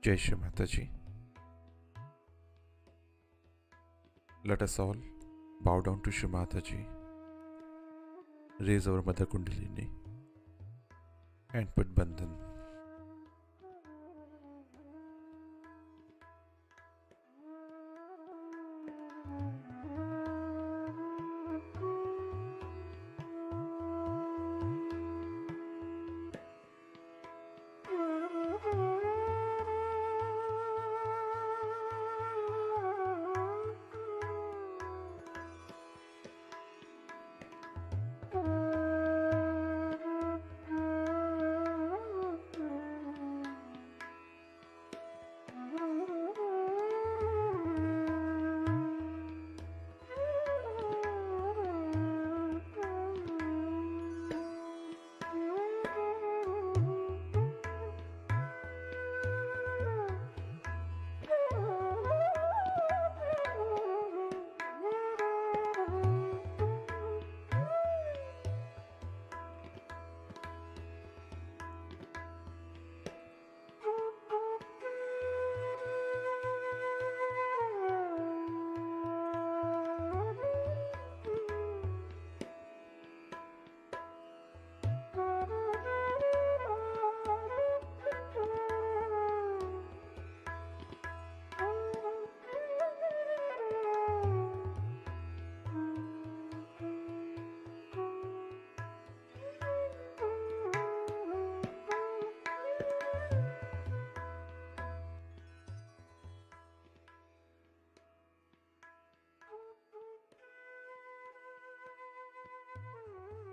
Jai Shri Mataji. Let us all bow down to Shri Mataji, raise our Mother Kundalini, and put Bandhan.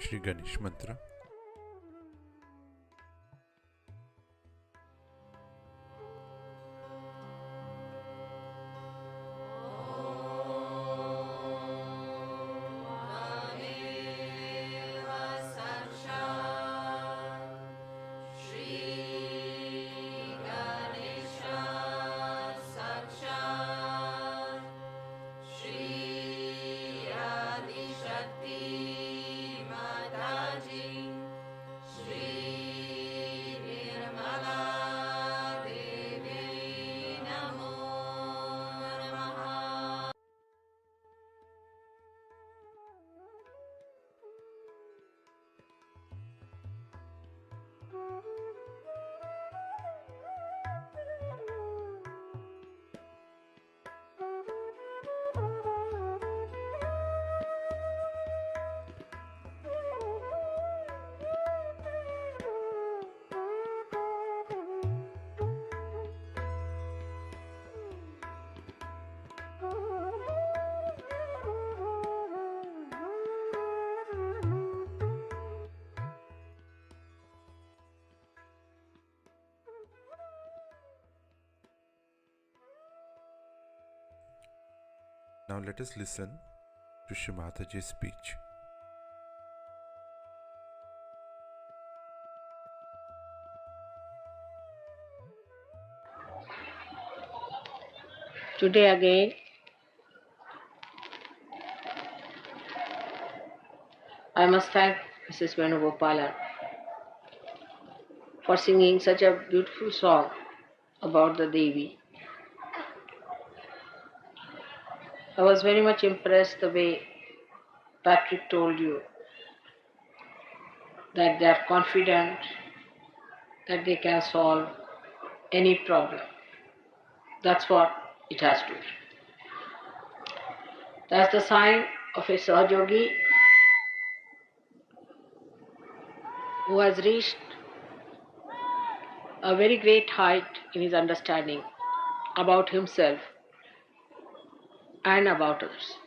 Shri Ganesh Mantra. Now let us listen to Shri Mataji's speech. Today again, I must thank Mrs. Venugopalan for singing such a beautiful song about the Devi. I was very much impressed the way Patrick told you that they are confident that they can solve any problem. That's what it has to be. That's the sign of a Sahajogi who has reached a very great height in his understanding about himself and about others.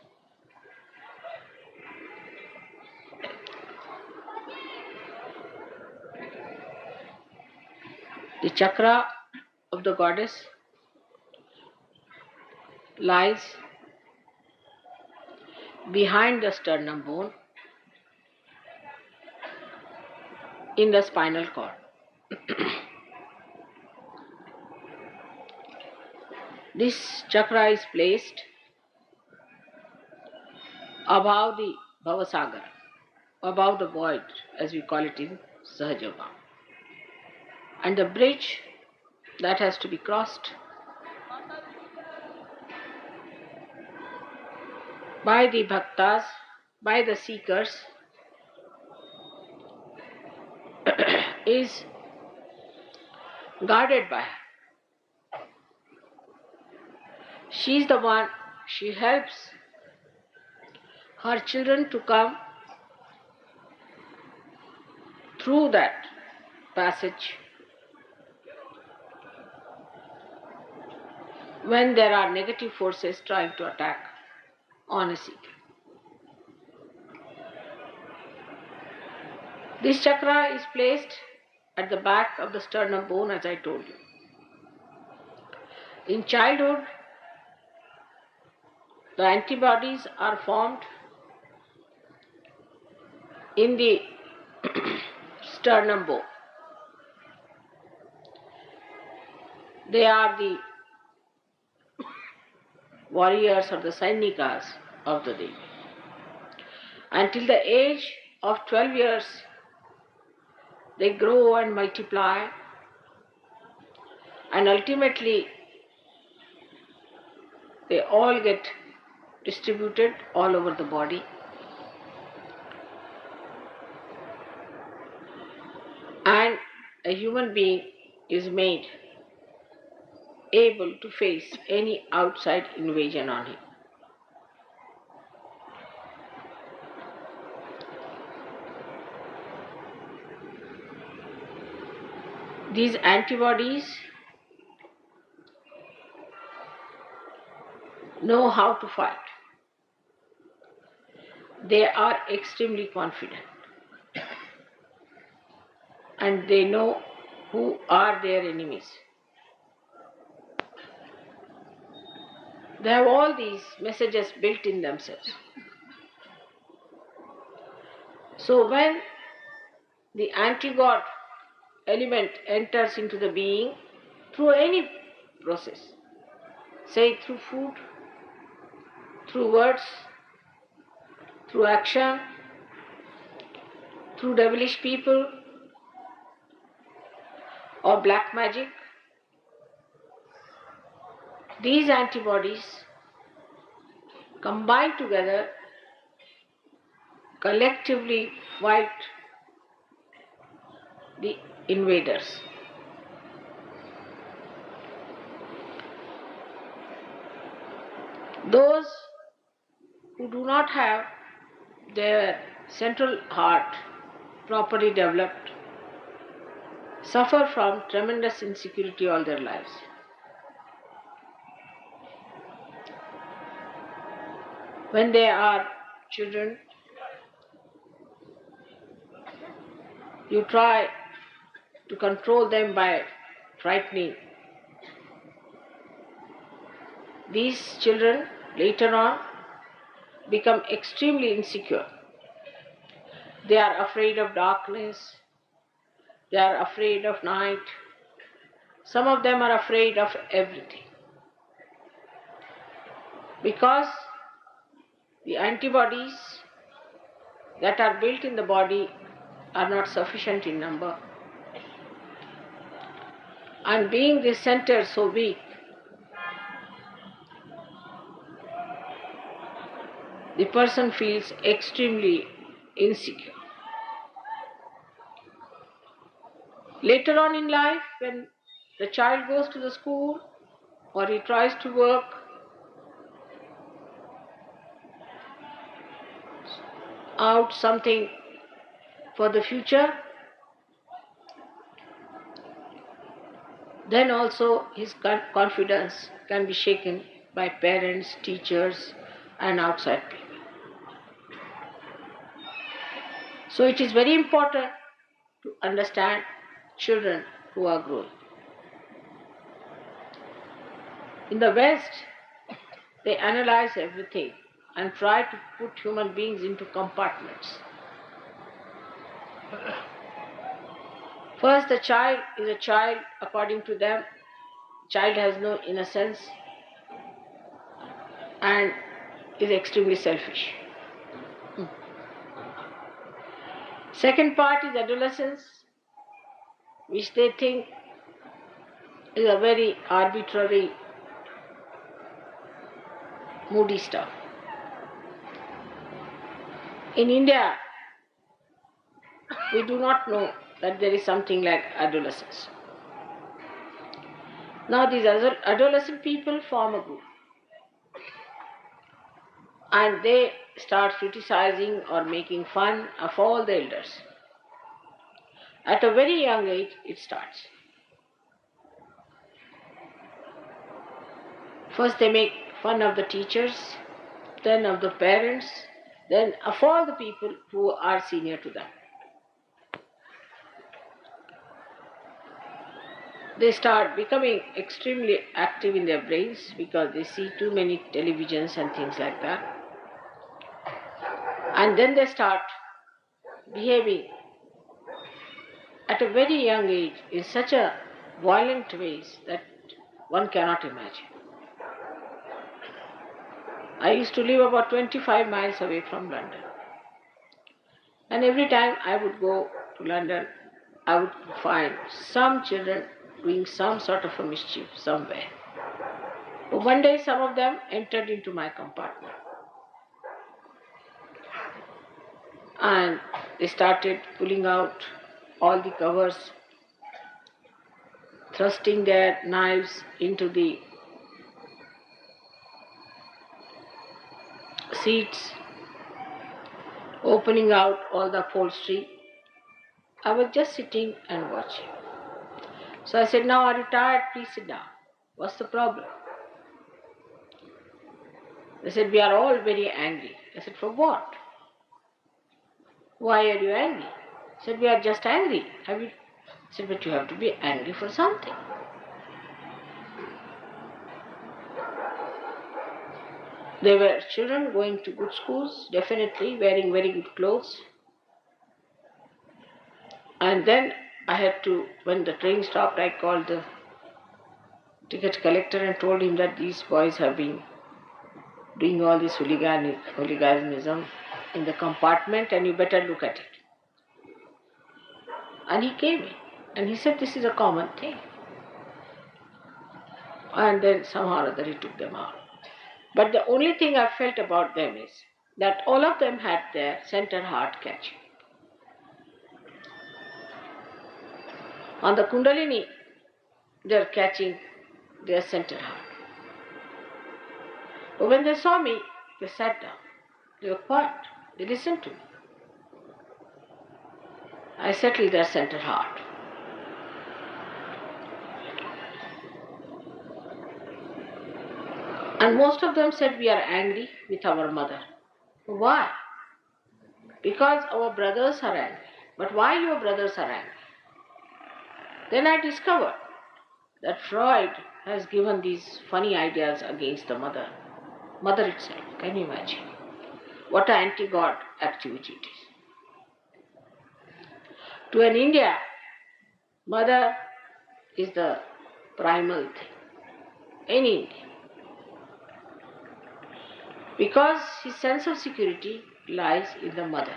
The chakra of the goddess lies behind the sternum bone in the spinal cord. This chakra is placed above the Bhavasagar, above the void, as we call it in Sahaja Yoga. And the bridge that has to be crossed by the bhaktas, by the seekers, is guarded by her. She is the one, she helps her children to come through that passage when there are negative forces trying to attack on a seeker. This chakra is placed at the back of the sternum bone, as I told you. In childhood, the antibodies are formed in the sternum bone. They are the warriors or the Sainikas of the Devi. Until the age of 12 years, they grow and multiply, and ultimately they all get distributed all over the body. And a human being is made able to face any outside invasion on him. These antibodies know how to fight. They are extremely confident, and they know who are their enemies. They have all these messages built in themselves. So when the anti-God element enters into the being through any process, say through food, through words, through action, through devilish people, or black magic, these antibodies combine together, collectively fight the invaders. Those who do not have their central heart properly developed suffer from tremendous insecurity all their lives. When they are children, you try to control them by frightening. These children later on become extremely insecure. They are afraid of darkness, they are afraid of night, some of them are afraid of everything. Because the antibodies that are built in the body are not sufficient in number. And being this center so weak, the person feels extremely insecure. Later on in life, when the child goes to the school or he tries to work, out something for the future, then also his confidence can be shaken by parents, teachers, and outside people. So it is very important to understand children who are growing. In the West, they analyze everything and try to put human beings into compartments. First, the child is a child according to them. Child has no innocence and is extremely selfish. Second part is adolescence, which they think is a very arbitrary, moody stuff. In India, we do not know that there is something like adolescence. Now these adolescent people form a group and they start criticizing or making fun of all the elders. At a very young age it starts. First they make fun of the teachers, then of the parents, then of all the people who are senior to them. They start becoming extremely active in their brains because they see too many televisions and things like that. And then they start behaving at a very young age in such a violent ways that one cannot imagine. I used to live about 25 miles away from London. And every time I would go to London, I would find some children doing some sort of a mischief somewhere. But one day some of them entered into my compartment. And they started pulling out all the covers, thrusting their knives into the seats, opening out all the upholstery. I was just sitting and watching. So I said, "Now are you tired? Please sit down. What's the problem?" They said, "We are all very angry." I said, "For what? Why are you angry?" I said, "We are just angry." I said, "But you have to be angry for something." They were children going to good schools, definitely wearing very good clothes. And then I had to, when the train stopped, I called the ticket collector and told him that these boys have been doing all this hooliganism in the compartment and you better look at it. And he came in and he said, "This is a common thing." And then somehow or other he took them out. But the only thing I felt about them is that all of them had their center heart catching. On the Kundalini, they are catching their center heart. But when they saw me, they sat down. They were quiet. They listened to me. I settled their center heart. And most of them said, "We are angry with our mother." Why? Because our brothers are angry. But why your brothers are angry? Then I discovered that Freud has given these funny ideas against the mother. Mother itself, can you imagine? What an anti-God activity it is. To an India, mother is the primal thing. Any Indian. Because his sense of security lies in the mother.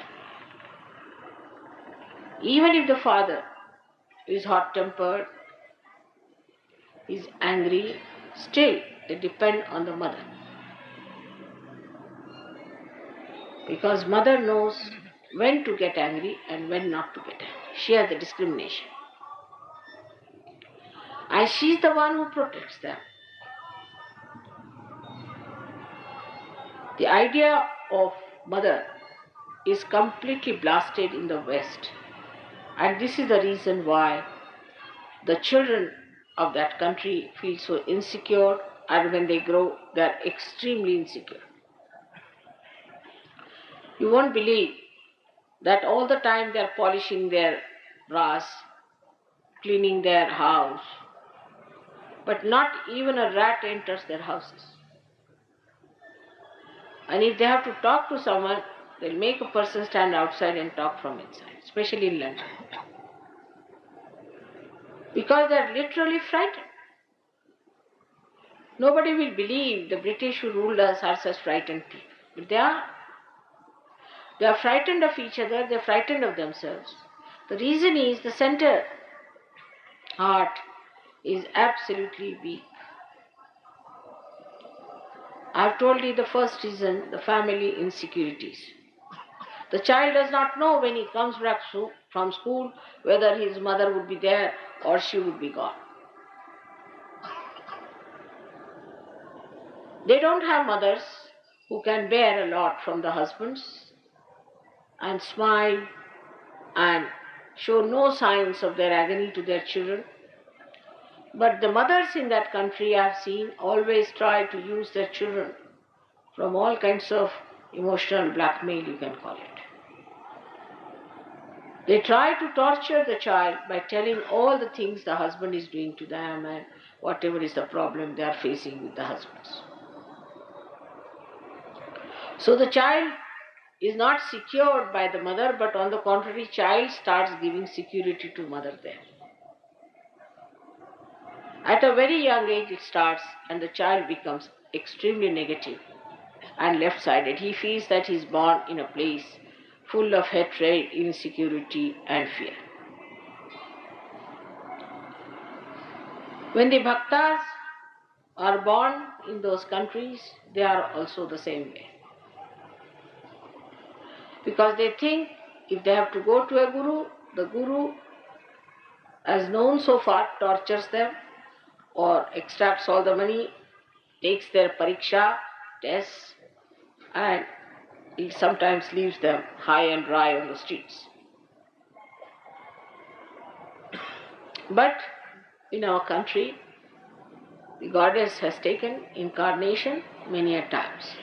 Even if the father is hot-tempered, is angry, still they depend on the mother. Because mother knows when to get angry and when not to get angry. She has the discrimination. And she is the one who protects them. The idea of mother is completely blasted in the West. And this is the reason why the children of that country feel so insecure, and when they grow, they are extremely insecure. You won't believe that all the time they are polishing their brass, cleaning their house, but not even a rat enters their houses. And if they have to talk to someone, they'll make a person stand outside and talk from inside, especially in London. Because they're literally frightened. Nobody will believe the British who ruled us are such frightened people. But they are. They are frightened of each other, they are frightened of themselves. The reason is the center heart is absolutely weak. I've told you the first reason, the family insecurities. The child does not know when he comes back from school whether his mother would be there or she would be gone. They don't have mothers who can bear a lot from the husbands and smile and show no signs of their agony to their children. But the mothers in that country, I have seen, always try to use their children from all kinds of emotional blackmail, you can call it. They try to torture the child by telling all the things the husband is doing to them and whatever is the problem they are facing with the husbands. So the child is not secured by the mother, but on the contrary, child starts giving security to mother there. At a very young age it starts, and the child becomes extremely negative and left-sided. He feels that he is born in a place full of hatred, insecurity and fear. When the bhaktas are born in those countries, they are also the same way. Because they think if they have to go to a guru, the guru, as known so far, tortures them or extracts all the money, takes their pariksha, tests, and he sometimes leaves them high and dry on the streets. But in our country, the goddess has taken incarnation many a times.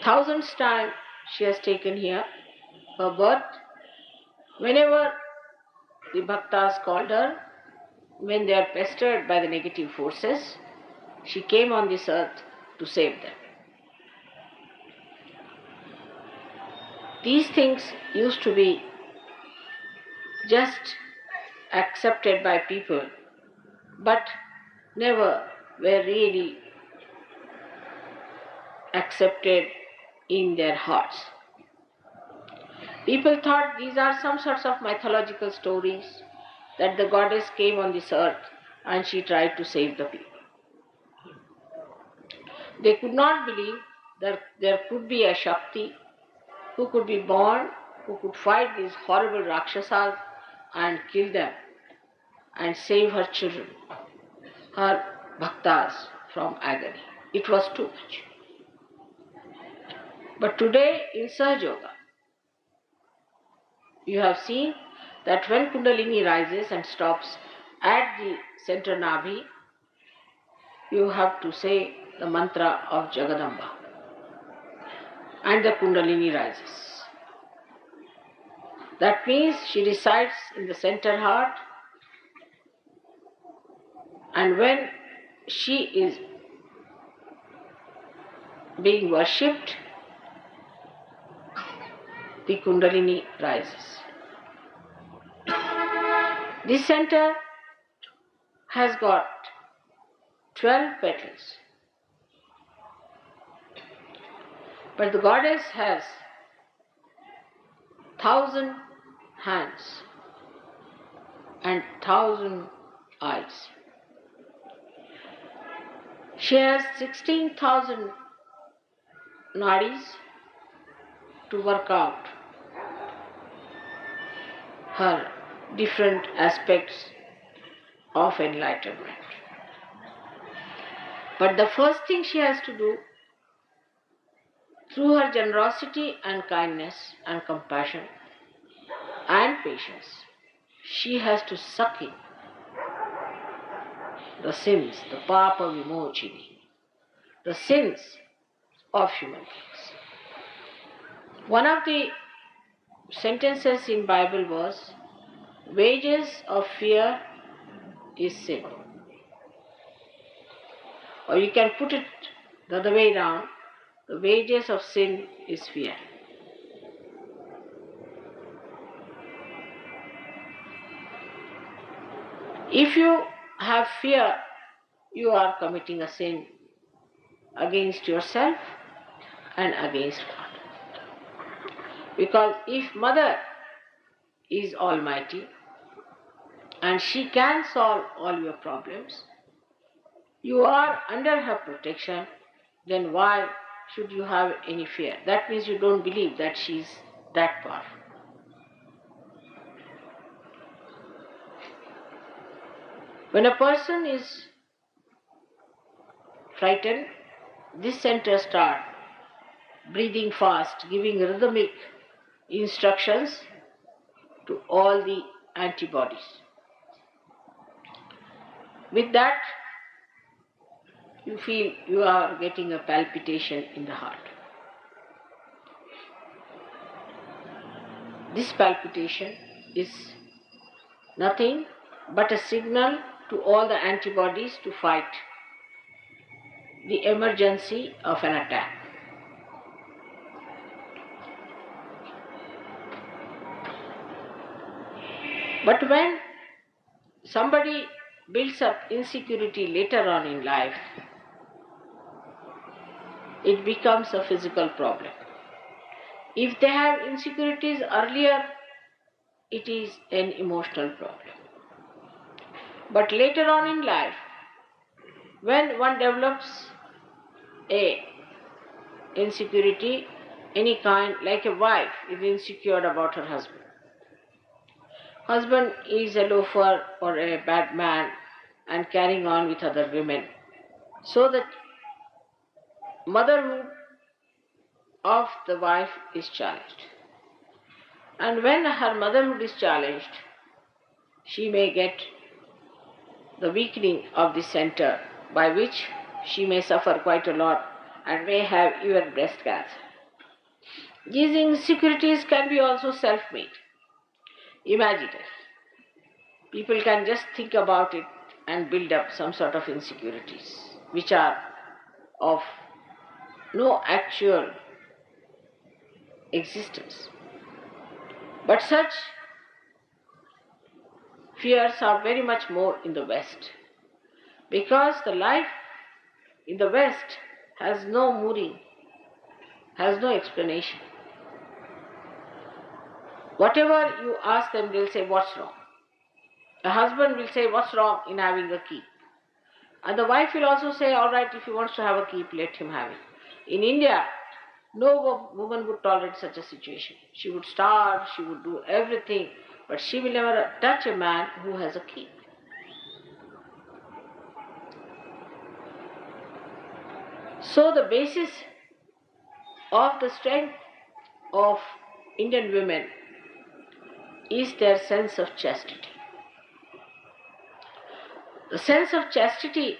Thousands times she has taken here her birth. Whenever the bhaktas called her, when they are pestered by the negative forces, she came on this earth to save them. These things used to be just accepted by people, but never were really accepted in their hearts. People thought these are some sorts of mythological stories, that the goddess came on this earth and she tried to save the people. They could not believe that there could be a Shakti who could be born, who could fight these horrible Rakshasas and kill them and save her children, her bhaktas, from agony. It was too much. But today in Sahaja Yoga, you have seen that when Kundalini rises and stops at the center Nabhi, you have to say the mantra of Jagadamba and the Kundalini rises. That means she resides in the center heart, and when she is being worshipped, the Kundalini rises. This center has got 12 petals, but the goddess has 1,000 hands and 1,000 eyes. She has 16,000 nadis to work out her different aspects of enlightenment. But the first thing she has to do, through her generosity and kindness and compassion and patience, she has to suck in the sins, the papa vimochini, the sins of human beings. One of the sentences in Bible was, wages of fear is sin. Or you can put it the other way around, the wages of sin is fear. If you have fear, you are committing a sin against yourself and against God. Because if Mother is Almighty and she can solve all your problems, you are under her protection, then why should you have any fear? That means you don't believe that she is that powerful. When a person is frightened, this center start breathing fast, giving rhythmic instructions to all the antibodies. With that, you feel you are getting a palpitation in the heart. This palpitation is nothing but a signal to all the antibodies to fight the emergency of an attack. But when somebody builds up insecurity later on in life, it becomes a physical problem. If they have insecurities earlier, it is an emotional problem. But later on in life, when one develops a insecurity, any kind, like a wife is insecure about her husband. Husband is a loafer or a bad man and carrying on with other women. So the motherhood of the wife is challenged. And when her motherhood is challenged, she may get the weakening of the center, by which she may suffer quite a lot and may have even breast cancer. These insecurities can be also self-made, imaginary. People can just think about it and build up some sort of insecurities which are of no actual existence. But such fears are very much more in the West, because the life in the West has no mooring, has no explanation. Whatever you ask them, they'll say, what's wrong? A husband will say, what's wrong in having a keep? And the wife will also say, all right, if he wants to have a keep, let him have it. In India, no woman would tolerate such a situation. She would starve, she would do everything, but she will never touch a man who has a keep. So the basis of the strength of Indian women is their sense of chastity. The sense of chastity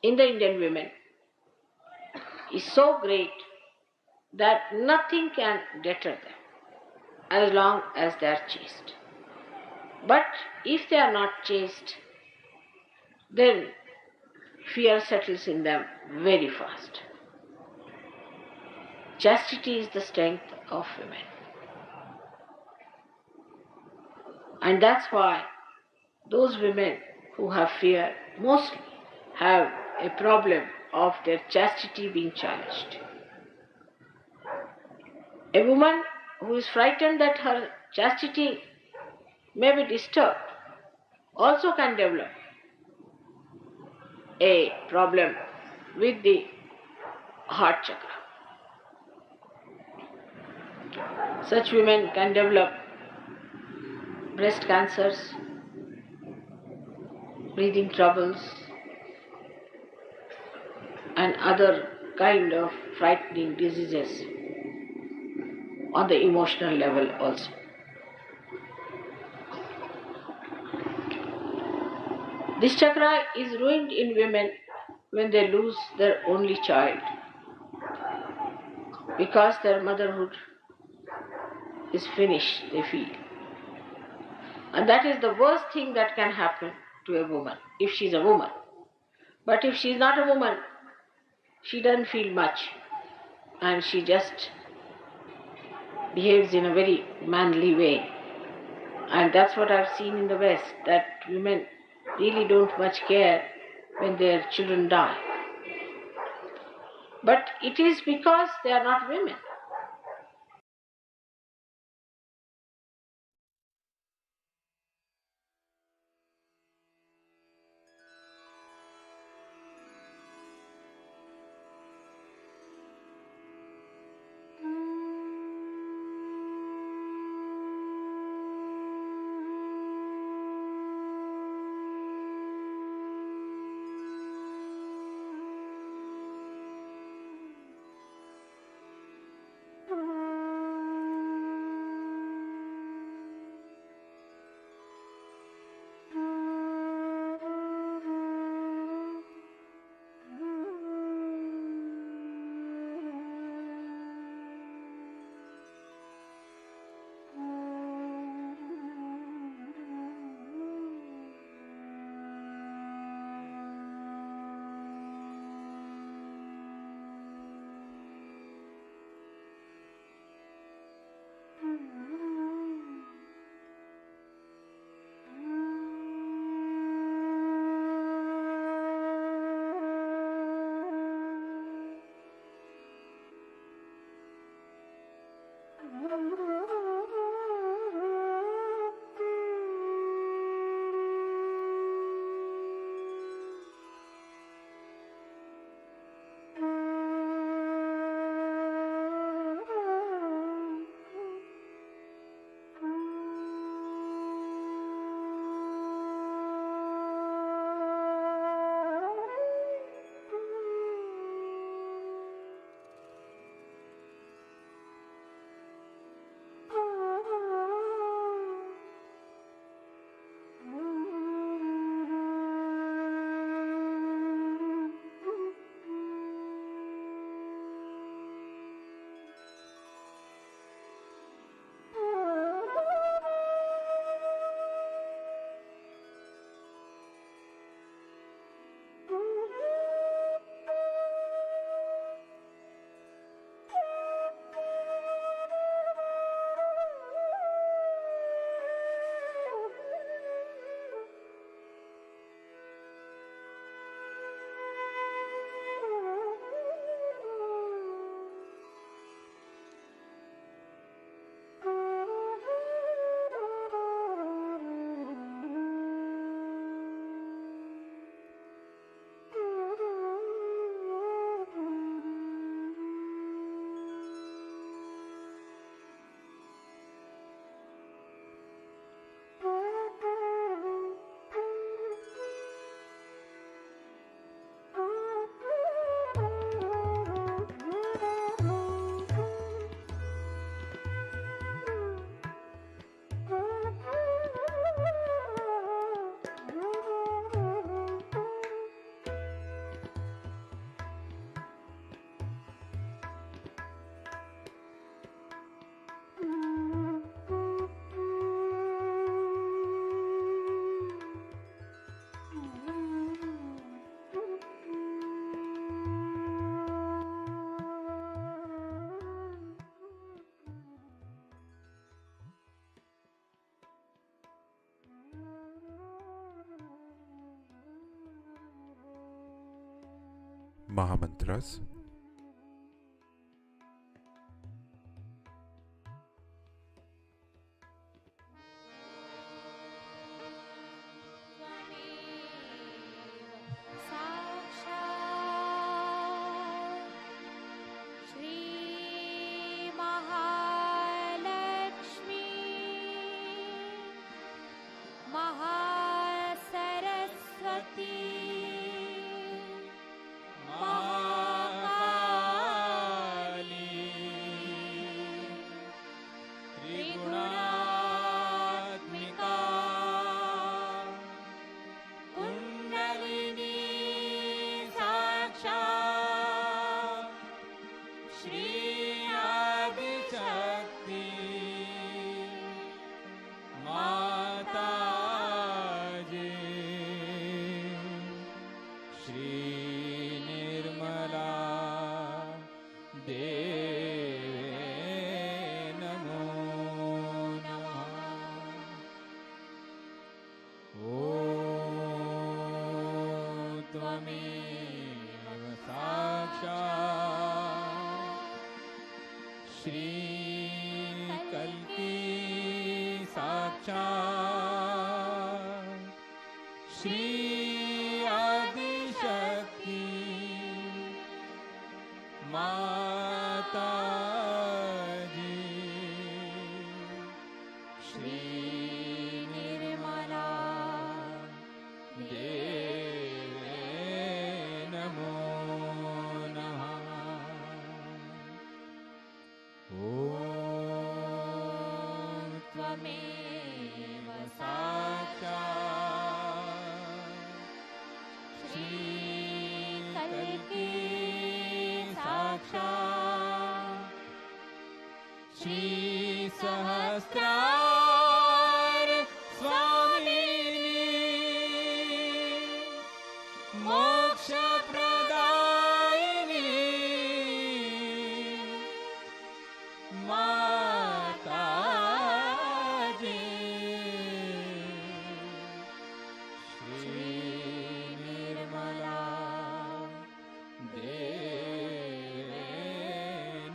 in the Indian women is so great that nothing can deter them as long as they are chaste. But if they are not chaste, then fear settles in them very fast. Chastity is the strength of women. And that's why those women who have fear mostly have a problem of their chastity being challenged. A woman who is frightened that her chastity may be disturbed also can develop a problem with the heart chakra. Such women can develop breast cancers, breathing troubles, and other kind of frightening diseases on the emotional level also. This chakra is ruined in women when they lose their only child, because their motherhood is finished, they feel. And that is the worst thing that can happen to a woman, if she is a woman. But if she is not a woman, she doesn't feel much, and she just behaves in a very manly way. And that's what I've seen in the West, that women really don't much care when their children die. But it is because they are not women. Mahamantras.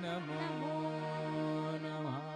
नमो नमः।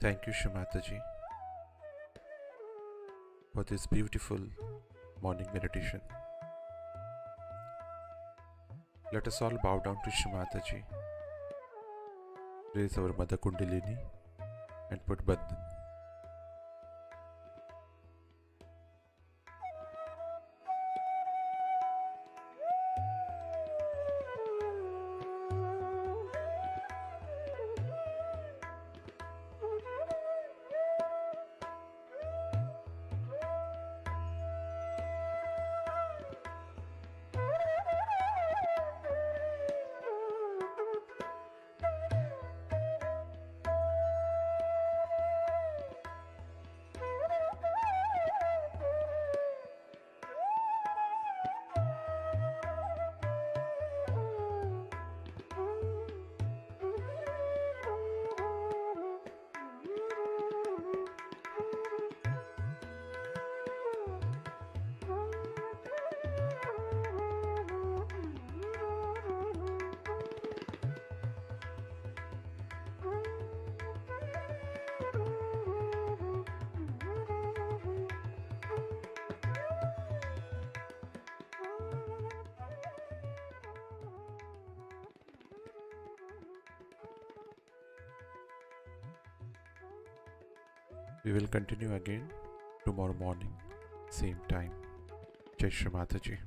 Thank you, Shri Mataji, for this beautiful morning meditation. Let us all bow down to Shri Mataji, raise our Mother Kundalini, and put Bandhan. We will continue again tomorrow morning, same time. Jai Shri Mataji.